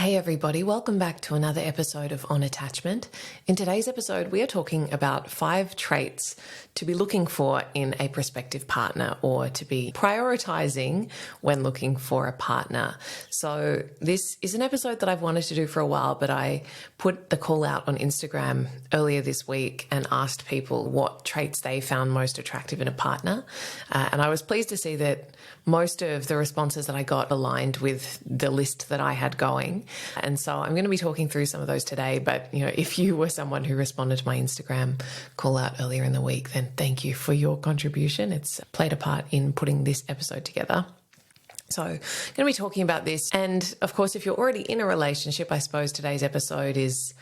Hey everybody, welcome back to another episode of On Attachment. In today's episode, we are talking about 5 traits to be looking for in a prospective partner or to be prioritizing when looking for a partner. So this is an episode that I've wanted to do for a while, but I put the call out on Instagram earlier this week and asked people what traits they found most attractive in a partner. And I was pleased to see that most of the responses that I got aligned with the list that I had going. And so I'm going to be talking through some of those today. But, if you were someone who responded to my Instagram call out earlier in the week, then thank you for your contribution. It's played a part in putting this episode together. So I'm going to be talking about this. And of course, if you're already in a relationship, I suppose today's episode is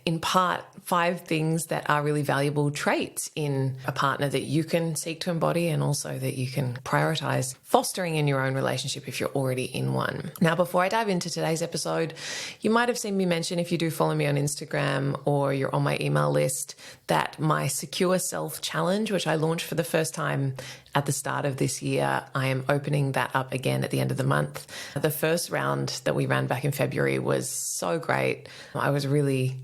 in part 5 things that are really valuable traits in a partner that you can seek to embody and also that you can prioritize fostering in your own relationship if you're already in one. Now, before I dive into today's episode, you might have seen me mention, if you do follow me on Instagram or you're on my email list, that my Secure Self Challenge, which I launched for the first time at the start of this year, I am opening that up again at the end of the month. The first round that we ran back in February was so great. I was really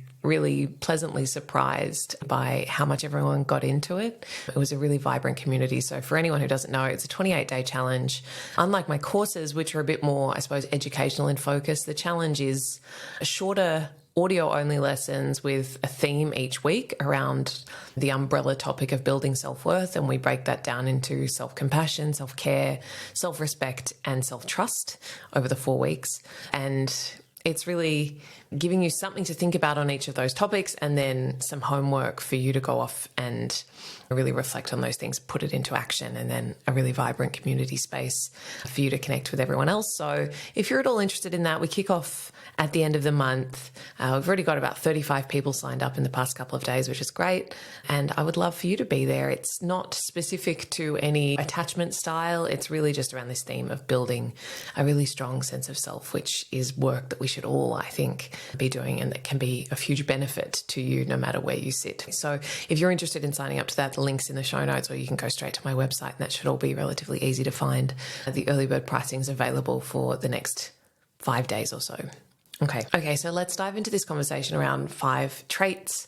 pleasantly surprised by how much everyone got into it. It was a really vibrant community. So for anyone who doesn't know, it's a 28-day challenge. Unlike my courses, which are a bit more, I suppose, educational in focus, the challenge is a shorter audio-only lessons with a theme each week around the umbrella topic of building self-worth, and we break that down into self-compassion, self-care, self-respect, and self-trust over the 4 weeks. And it's really giving you something to think about on each of those topics and then some homework for you to go off and really reflect on those things, put it into action, and then a really vibrant community space for you to connect with everyone else. So if you're at all interested in that, we kick off at the end of the month. We've already got about 35 people signed up in the past couple of days, which is great. And I would love for you to be there. It's not specific to any attachment style. It's really just around this theme of building a really strong sense of self, which is work that we should all, I think, be doing and that can be of huge benefit to you no matter where you sit. So if you're interested in signing up to that, the link's in the show notes, or you can go straight to my website, and that should all be relatively easy to find. The early bird pricing is available for the next 5 days or so. Okay, so let's dive into this conversation around 5 traits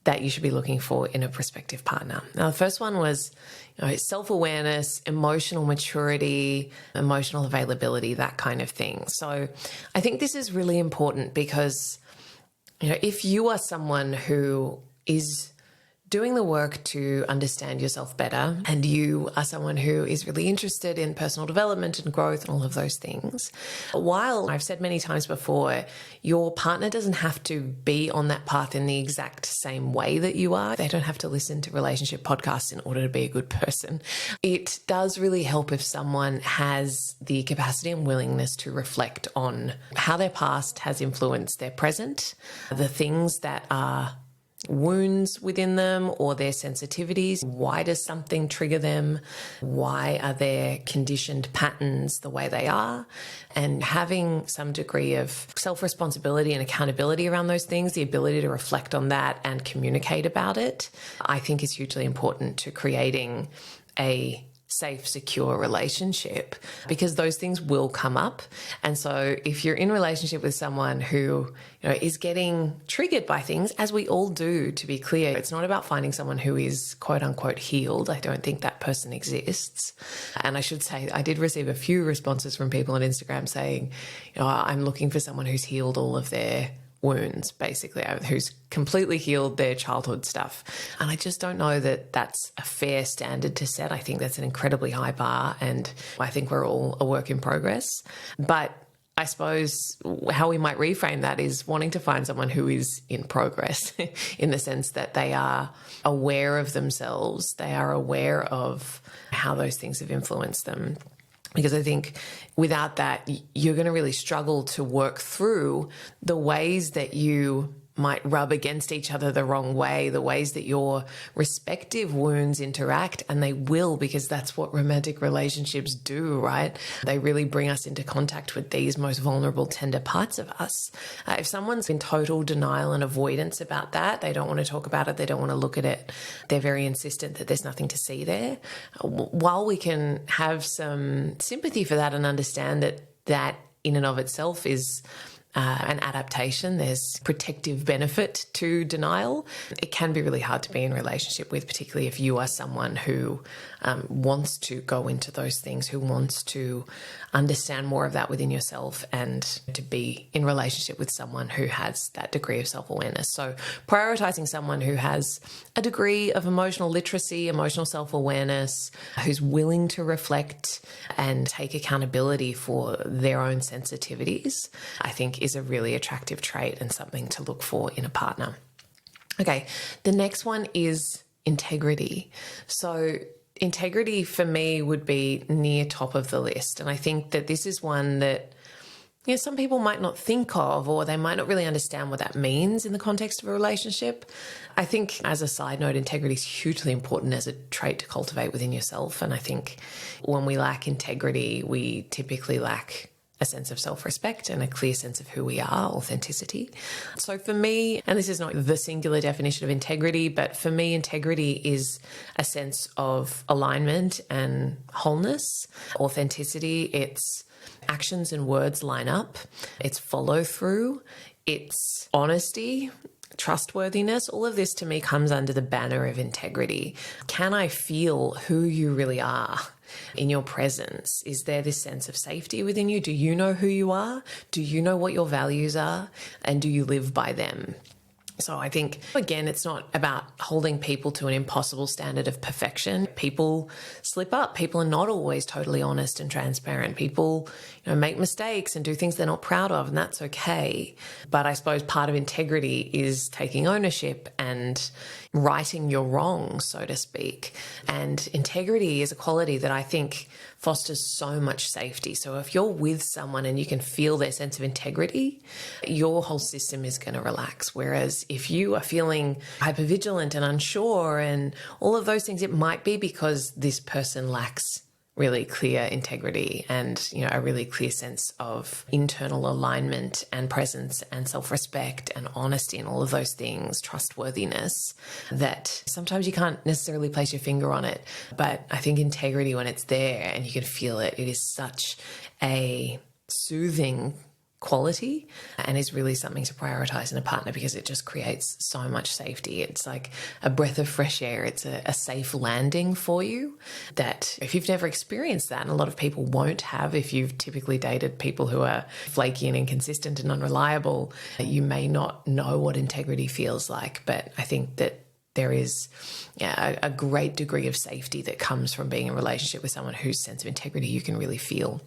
that you should be looking for in a prospective partner. Now, the first one was self-awareness, emotional maturity, emotional availability, that kind of thing. So I think this is really important because, if you are someone who is doing the work to understand yourself better, and you are someone who is really interested in personal development and growth and all of those things, while I've said many times before, your partner doesn't have to be on that path in the exact same way that you are. They don't have to listen to relationship podcasts in order to be a good person. It does really help if someone has the capacity and willingness to reflect on how their past has influenced their present, the things that are wounds within them or their sensitivities. Why does something trigger them? Why are their conditioned patterns the way they are? And having some degree of self-responsibility and accountability around those things, the ability to reflect on that and communicate about it, I think is hugely important to creating a safe, secure relationship, because those things will come up. And so if you're in a relationship with someone who is getting triggered by things, as we all do, to be clear, it's not about finding someone who is quote unquote healed. I don't think that person exists. And I should say, I did receive a few responses from people on Instagram saying, I'm looking for someone who's healed all of their wounds, basically, who's completely healed their childhood stuff. And I just don't know that that's a fair standard to set. I think that's an incredibly high bar, and I think we're all a work in progress. But I suppose how we might reframe that is wanting to find someone who is in progress in the sense that they are aware of themselves, they are aware of how those things have influenced them. Because I think without that, you're going to really struggle to work through the ways that you might rub against each other the wrong way, the ways that your respective wounds interact, and they will, because that's what romantic relationships do, right? They really bring us into contact with these most vulnerable, tender parts of us. If someone's in total denial and avoidance about that, they don't want to talk about it, they don't want to look at it, they're very insistent that there's nothing to see there. While we can have some sympathy for that and understand that that in and of itself is an adaptation. There's protective benefit to denial. It can be really hard to be in a relationship with, particularly if you are someone who wants to go into those things, who wants to understand more of that within yourself and to be in relationship with someone who has that degree of self-awareness. So prioritizing someone who has a degree of emotional literacy, emotional self-awareness, who's willing to reflect and take accountability for their own sensitivities, I think is a really attractive trait and something to look for in a partner. Okay, the next one is integrity. So integrity for me would be near top of the list. And I think that this is one that some people might not think of, or they might not really understand what that means in the context of a relationship. I think, as a side note, integrity is hugely important as a trait to cultivate within yourself. And I think when we lack integrity, we typically lack a sense of self-respect and a clear sense of who we are, authenticity. So for me, and this is not the singular definition of integrity, but for me, integrity is a sense of alignment and wholeness. Authenticity, it's actions and words line up. It's follow through. It's honesty, trustworthiness. All of this to me comes under the banner of integrity. Can I feel who you really are in your presence? Is there this sense of safety within you? Do you know who you are? Do you know what your values are? And do you live by them? So I think, again, it's not about holding people to an impossible standard of perfection. People slip up. People are not always totally honest and transparent. People, make mistakes and do things they're not proud of, and that's okay. But I suppose part of integrity is taking ownership and righting your wrongs, so to speak. And integrity is a quality that I think fosters so much safety. So if you're with someone and you can feel their sense of integrity, your whole system is going to relax. Whereas if you are feeling hypervigilant and unsure and all of those things, it might be because this person lacks really clear integrity and, a really clear sense of internal alignment and presence and self-respect and honesty and all of those things, trustworthiness, that sometimes you can't necessarily place your finger on it. But I think integrity, when it's there and you can feel it, it is such a soothing quality and is really something to prioritize in a partner because it just creates so much safety. It's like a breath of fresh air. It's a safe landing for you that if you've never experienced that, and a lot of people won't have if you've typically dated people who are flaky and inconsistent and unreliable, you may not know what integrity feels like. But I think that there is a great degree of safety that comes from being in a relationship with someone whose sense of integrity you can really feel.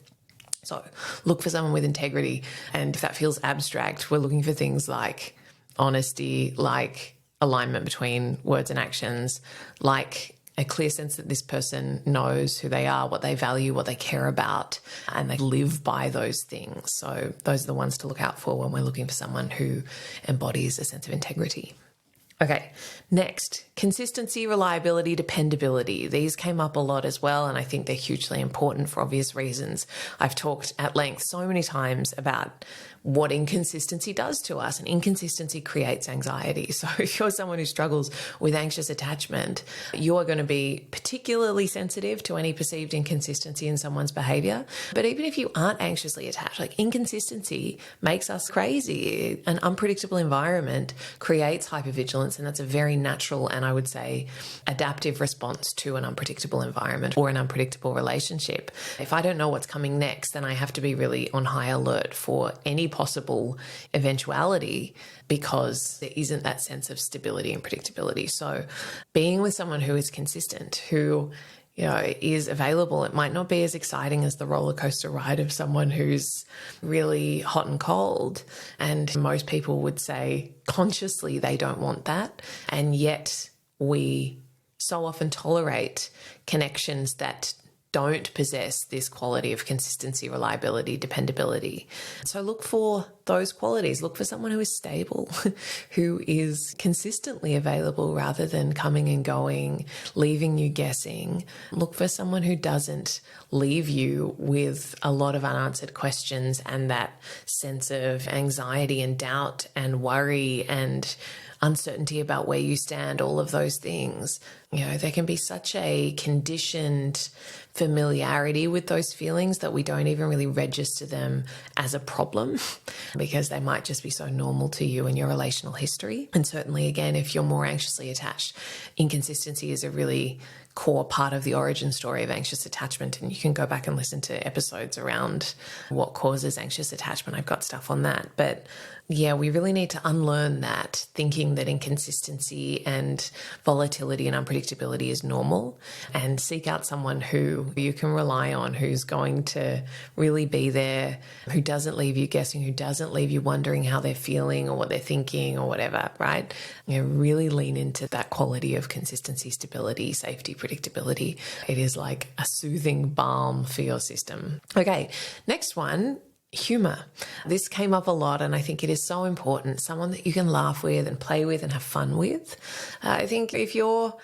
So look for someone with integrity. And if that feels abstract, we're looking for things like honesty, like alignment between words and actions, like a clear sense that this person knows who they are, what they value, what they care about, and they live by those things. So those are the ones to look out for when we're looking for someone who embodies a sense of integrity. Okay, next, consistency, reliability, dependability. These came up a lot as well, and I think they're hugely important for obvious reasons. I've talked at length so many times about what inconsistency does to us, and inconsistency creates anxiety. So if you're someone who struggles with anxious attachment, you are going to be particularly sensitive to any perceived inconsistency in someone's behavior. But even if you aren't anxiously attached, like inconsistency makes us crazy. An unpredictable environment creates hypervigilance, and that's a very natural and I would say adaptive response to an unpredictable environment or an unpredictable relationship. If I don't know what's coming next, then I have to be really on high alert for any possible eventuality because there isn't that sense of stability and predictability. So being with someone who is consistent, who is available, it might not be as exciting as the roller coaster ride of someone who's really hot and cold. And most people would say consciously they don't want that. And yet we so often tolerate connections that don't possess this quality of consistency, reliability, dependability. So look for those qualities. Look for someone who is stable, who is consistently available rather than coming and going, leaving you guessing. Look for someone who doesn't leave you with a lot of unanswered questions and that sense of anxiety and doubt and worry and uncertainty about where you stand, all of those things. There can be such a conditioned familiarity with those feelings that we don't even really register them as a problem because they might just be so normal to you in your relational history. And certainly, again, if you're more anxiously attached, inconsistency is a really core part of the origin story of anxious attachment. And you can go back and listen to episodes around what causes anxious attachment. I've got stuff on that. But yeah, we really need to unlearn that thinking that inconsistency and volatility and unpredictability is normal, and seek out someone who you can rely on, who's going to really be there, who doesn't leave you guessing, who doesn't leave you wondering how they're feeling or what they're thinking or whatever, right? Really lean into that quality of consistency, stability, safety, predictability. It is like a soothing balm for your system. Okay, next one. Humour. This came up a lot, and I think it is so important. Someone that you can laugh with and play with and have fun with. I think if you're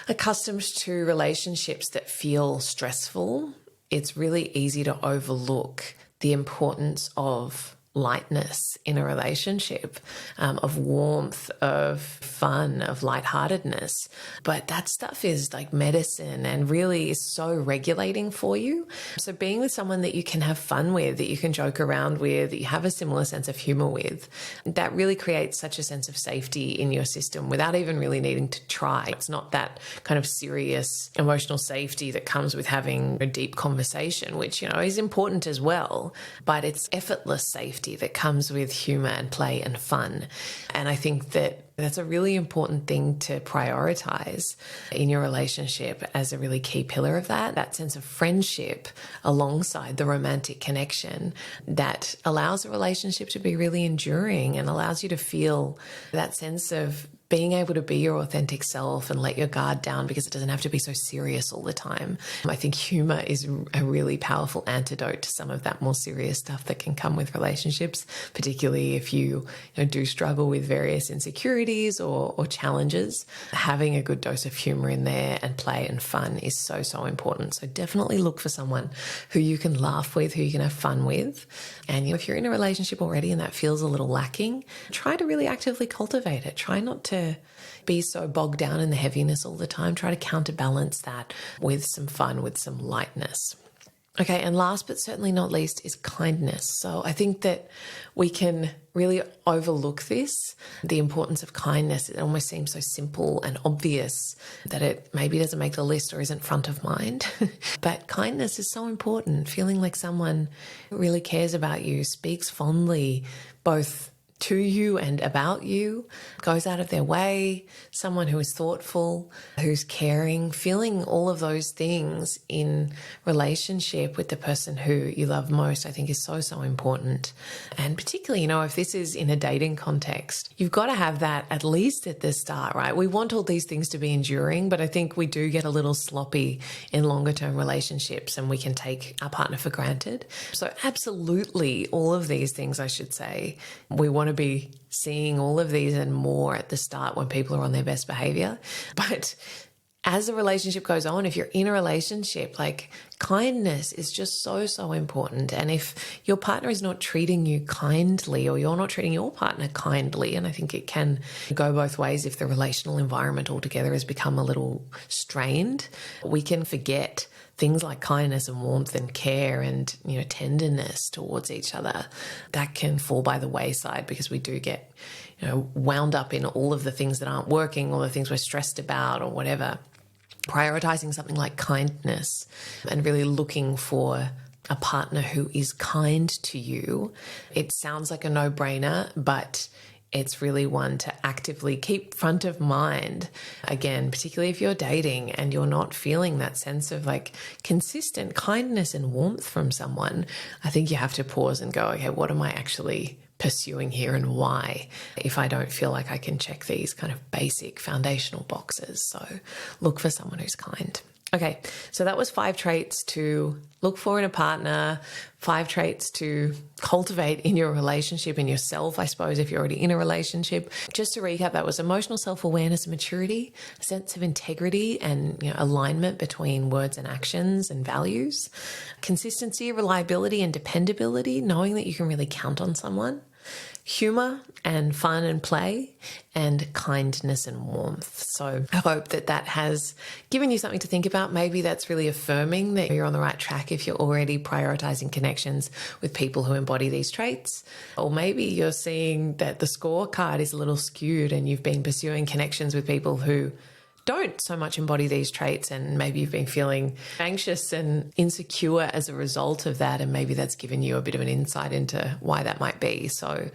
accustomed to relationships that feel stressful, it's really easy to overlook the importance of lightness in a relationship, of warmth, of fun, of lightheartedness. But that stuff is like medicine and really is so regulating for you. So being with someone that you can have fun with, that you can joke around with, that you have a similar sense of humor with, that really creates such a sense of safety in your system without even really needing to try. It's not that kind of serious emotional safety that comes with having a deep conversation, which, is important as well, but it's effortless safety that comes with humor and play and fun. And I think that that's a really important thing to prioritize in your relationship as a really key pillar of that sense of friendship alongside the romantic connection that allows a relationship to be really enduring and allows you to feel that sense of being able to be your authentic self and let your guard down because it doesn't have to be so serious all the time. I think humor is a really powerful antidote to some of that more serious stuff that can come with relationships, particularly if you do struggle with various insecurities or challenges. Having a good dose of humor in there and play and fun is so, so important. So definitely look for someone who you can laugh with, who you can have fun with. And if you're in a relationship already and that feels a little lacking, try to really actively cultivate it. Try not to be so bogged down in the heaviness all the time. Try to counterbalance that with some fun, with some lightness. Okay, and last but certainly not least is kindness. So I think that we can really overlook this, the importance of kindness. It almost seems so simple and obvious that it maybe doesn't make the list or isn't front of mind. But kindness is so important. Feeling like someone who really cares about you, speaks fondly, both to you and about you, goes out of their way, someone who is thoughtful, who's caring, feeling all of those things in relationship with the person who you love most, I think is so, so important. And particularly, if this is in a dating context, you've got to have that at least at the start, right? We want all these things to be enduring, but I think we do get a little sloppy in longer term relationships and we can take our partner for granted. So absolutely all of these things, I should say, we want to be seeing all of these and more at the start when people are on their best behavior. But as the relationship goes on, if you're in a relationship, like kindness is just so, so important. And if your partner is not treating you kindly or you're not treating your partner kindly, and I think it can go both ways if the relational environment altogether has become a little strained, we can forget things like kindness and warmth and care and, tenderness towards each other. That can fall by the wayside because we do get, wound up in all of the things that aren't working, all the things we're stressed about or whatever. Prioritizing something like kindness and really looking for a partner who is kind to you. It sounds like a no-brainer, but it's really one to actively keep front of mind. Again, particularly if you're dating and you're not feeling that sense of like consistent kindness and warmth from someone, I think you have to pause and go, okay, what am I actually pursuing here and why, if I don't feel like I can check these kind of basic foundational boxes? So look for someone who's kind. Okay, so that was 5 traits to look for in a partner, 5 traits to cultivate in your relationship, in yourself, I suppose, if you're already in a relationship. Just to recap, that was emotional self-awareness and maturity, a sense of integrity and alignment between words and actions and values, consistency, reliability and dependability, knowing that you can really count on someone, humour and fun and play, and kindness and warmth. So I hope that has given you something to think about. Maybe that's really affirming that you're on the right track if you're already prioritising connections with people who embody these traits. Or maybe you're seeing that the scorecard is a little skewed and you've been pursuing connections with people who don't so much embody these traits, and maybe you've been feeling anxious and insecure as a result of that, and maybe that's given you a bit of an insight into why that might be. So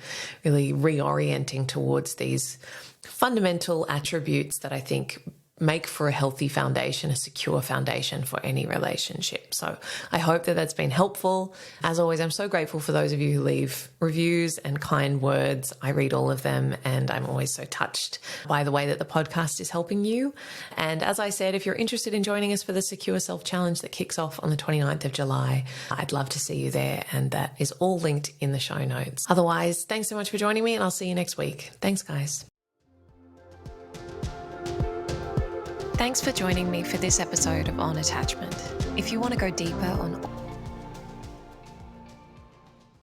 really reorienting towards these fundamental attributes that I think make for a healthy foundation, a secure foundation for any relationship. So I hope that that's been helpful. As always, I'm so grateful for those of you who leave reviews and kind words. I read all of them, and I'm always so touched by the way that the podcast is helping you. And as I said, if you're interested in joining us for the Secure Self Challenge that kicks off on the 29th of July, I'd love to see you there, and that is all linked in the show notes. Otherwise, thanks so much for joining me, and I'll see you next week. Thanks, guys. Thanks for joining me for this episode of On Attachment. If you want to go deeper on